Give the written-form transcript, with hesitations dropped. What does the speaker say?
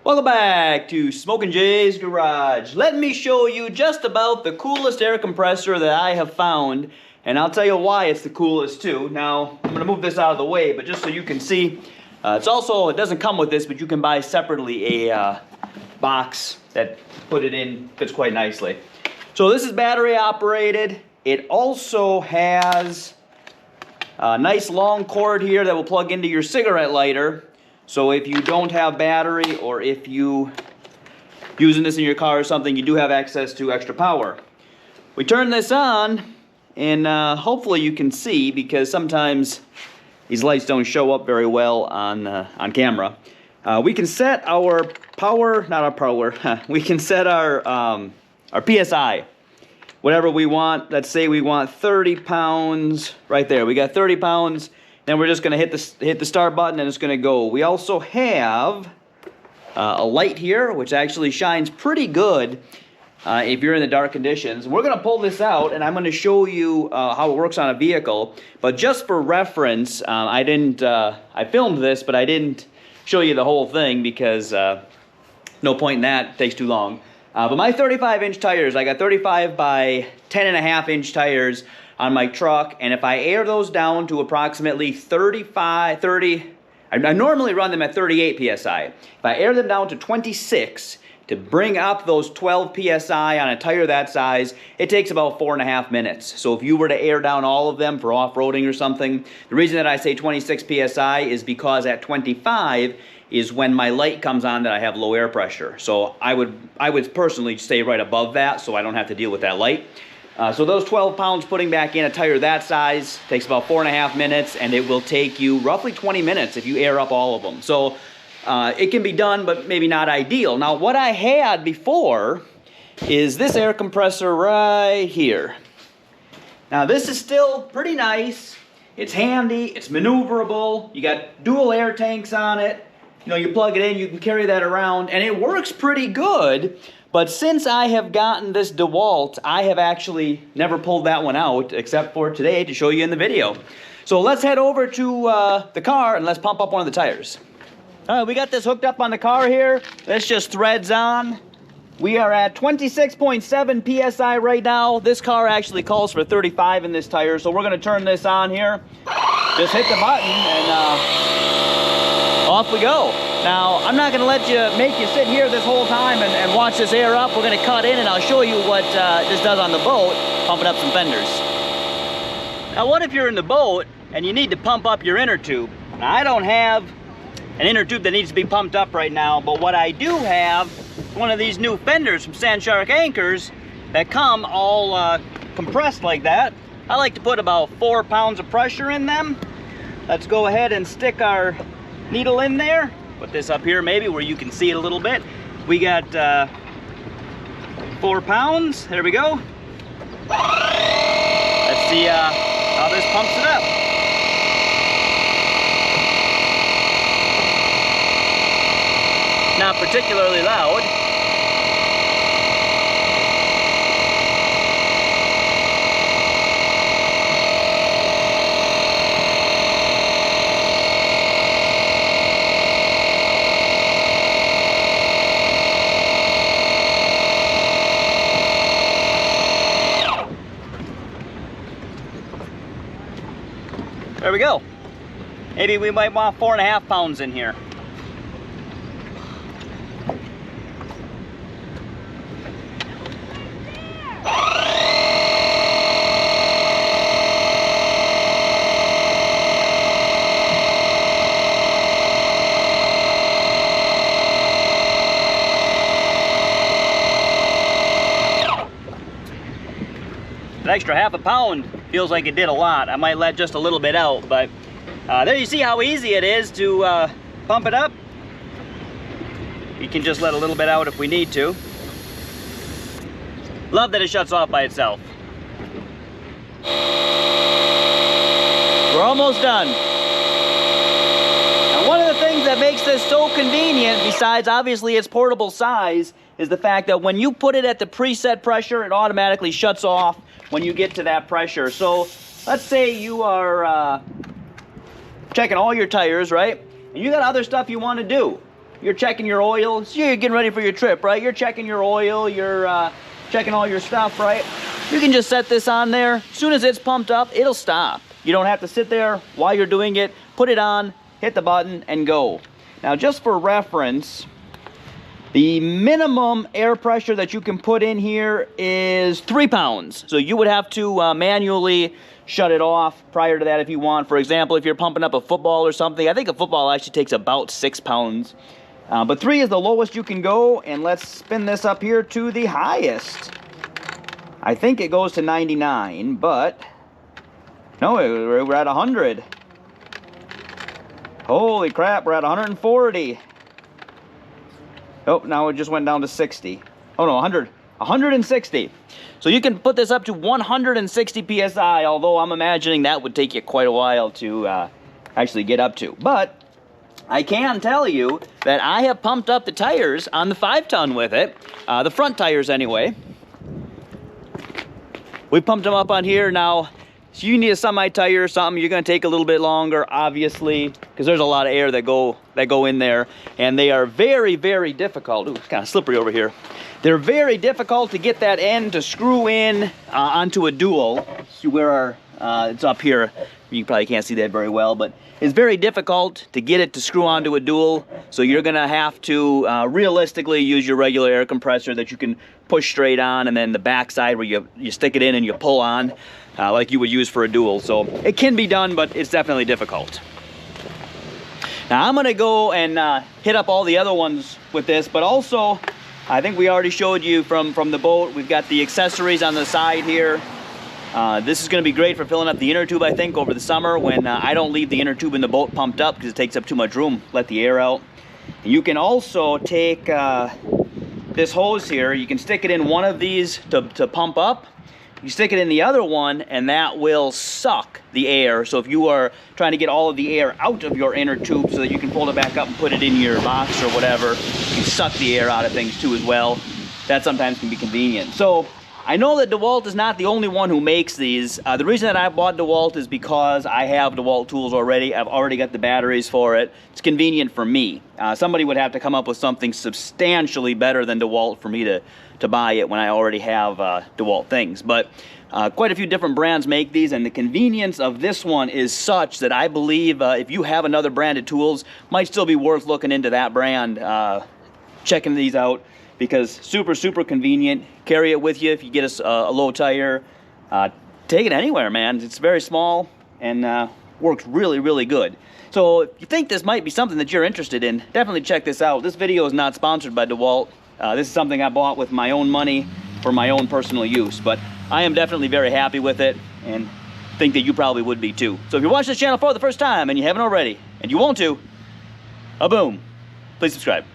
Welcome back to Smok'n Jay's Garage. Let me show you just about the coolest air compressor that I have found, and I'll tell you why it's the coolest too. Now, I'm going to move this out of the way, but just so you can see, it doesn't come with this, but you can buy separately a box that put it in, fits quite nicely. So this is battery operated. It also has a nice long cord here that will plug into your cigarette lighter. So if you don't have battery, or if you using this in your car or something, you do have access to extra power. We turn this on, and hopefully you can see, because sometimes these lights don't show up very well on camera. We can set our power, not our power, we can set our PSI, whatever we want. Let's say we want 30 pounds, right there. We got 30 pounds. Then we're just going to hit the start button and it's going to go. We also have a light here, which actually shines pretty good if you're in the dark conditions. We're going to pull this out and I'm going to show you how it works on a vehicle. But just for reference, I filmed this, but I didn't show you the whole thing because no point in that, it takes too long. But my 35-inch tires, I got 35 by 10.5-inch tires on my truck, and if I air those down to approximately 30, I normally run them at 38 psi. If I air them down to 26 to bring up those 12 psi on a tire that size, it takes about 4.5 minutes. So if you were to air down all of them for off-roading or something, the reason that I say 26 psi is because at 25 is when my light comes on that I have low air pressure. So I would personally stay right above that so I don't have to deal with that light. So those 12 pounds putting back in a tire that size takes about 4.5 minutes, and it will take you roughly 20 minutes if you air up all of them. So it can be done, but maybe not ideal. Now what I had before is this air compressor right here. Now this is still pretty nice. It's handy, it's maneuverable, you got dual air tanks on it. You know, you plug it in, you can carry that around, and it works pretty good. But since I have gotten this Dewalt, I have actually never pulled that one out, except for today to show you in the video. So let's head over to the car and let's pump up one of the tires. All right, we got this hooked up on the car here. This just threads on. We are at 26.7 psi right now. This car actually calls for 35 in this tire, so we're going to turn this on here. Just hit the button and off we go. Now, I'm not going to make you sit here this whole time and watch this air up. We're going to cut in and I'll show you what this does on the boat, pumping up some fenders. Now, what if you're in the boat and you need to pump up your inner tube? Now, I don't have an inner tube that needs to be pumped up right now, but what I do have, one of these new fenders from Sand Shark Anchors that come all compressed like that. I like to put about 4 pounds of pressure in them. Let's go ahead and stick our needle in there. Put this up here maybe where you can see it a little bit. We got 4 pounds. There we go. Let's see how this pumps it up. Not particularly loud. There we go. Maybe we might want 4.5 pounds in here. An extra ½ pound feels like it did a lot. I might let just a little bit out, but there you see how easy it is to pump it up. You can just let a little bit out if we need to. Love that it shuts off by itself. We're almost done. And one of the things that makes this so convenient, besides obviously its portable size, is the fact that when you put it at the preset pressure, it automatically shuts off when you get to that pressure. So let's say you are checking all your tires, right? And you got other stuff you want to do. you're checking your oil. So you're getting ready for your trip, right? You're checking your oil, you're checking all your stuff, right? You can just set this on there. As soon as it's pumped up, it'll stop. You don't have to sit there while you're doing it. Put it on, hit the button, and go. Now, just for reference, the minimum air pressure that you can put in here is 3 pounds. So you would have to manually shut it off prior to that if you want. For example, if you're pumping up a football or something, I think a football actually takes about 6 pounds. But 3 is the lowest you can go, and let's spin this up here to the highest. I think it goes to 99, but no, we're at 100. Holy crap, we're at 140. Oh, now it just went down to 60. Oh no, 100. 160. So you can put this up to 160 PSI, although I'm imagining that would take you quite a while to actually get up to. But I can tell you that I have pumped up the tires on the 5-ton with it. The front tires anyway. We pumped them up on here. Now, so you need a semi-tire or something, you're gonna take a little bit longer, obviously, because there's a lot of air that go in there, and they are very, very difficult. Ooh, it's kind of slippery over here. They're very difficult to get that end to screw in onto a Dewalt. See where it's up here. You probably can't see that very well, but it's very difficult to get it to screw onto a Dewalt. So you're gonna have to realistically use your regular air compressor that you can push straight on, and then the back side where you stick it in and you pull on, like you would use for a Dewalt. So it can be done, but it's definitely difficult. Now I'm gonna go and hit up all the other ones with this, but also I think we already showed you from the boat. We've got the accessories on the side here. This is gonna be great for filling up the inner tube, I think, over the summer when I don't leave the inner tube in the boat pumped up because it takes up too much room, let the air out. You can also take this hose here, you can stick it in one of these to pump up. You stick it in the other one, and that will suck the air. So if you are trying to get all of the air out of your inner tube so that you can fold it back up and put it in your box or whatever, you suck the air out of things too as well. That sometimes can be convenient. So I know that Dewalt is not the only one who makes these. The reason that I bought Dewalt is because I have Dewalt tools already. I've already got the batteries for it. It's convenient for me. Somebody would have to come up with something substantially better than Dewalt for me to buy it when I already have Dewalt things. But quite a few different brands make these, and the convenience of this one is such that I believe if you have another brand of tools, might still be worth looking into that brand, checking these out, because super, super convenient. Carry it with you if you get a low tire. Take it anywhere, man. It's very small and works really, really good. So if you think this might be something that you're interested in, definitely check this out. This video is not sponsored by Dewalt. This is something I bought with my own money for my own personal use, but I am definitely very happy with it and think that you probably would be too. So if you're watching this channel for the first time and you haven't already, and you want to, boom, please subscribe.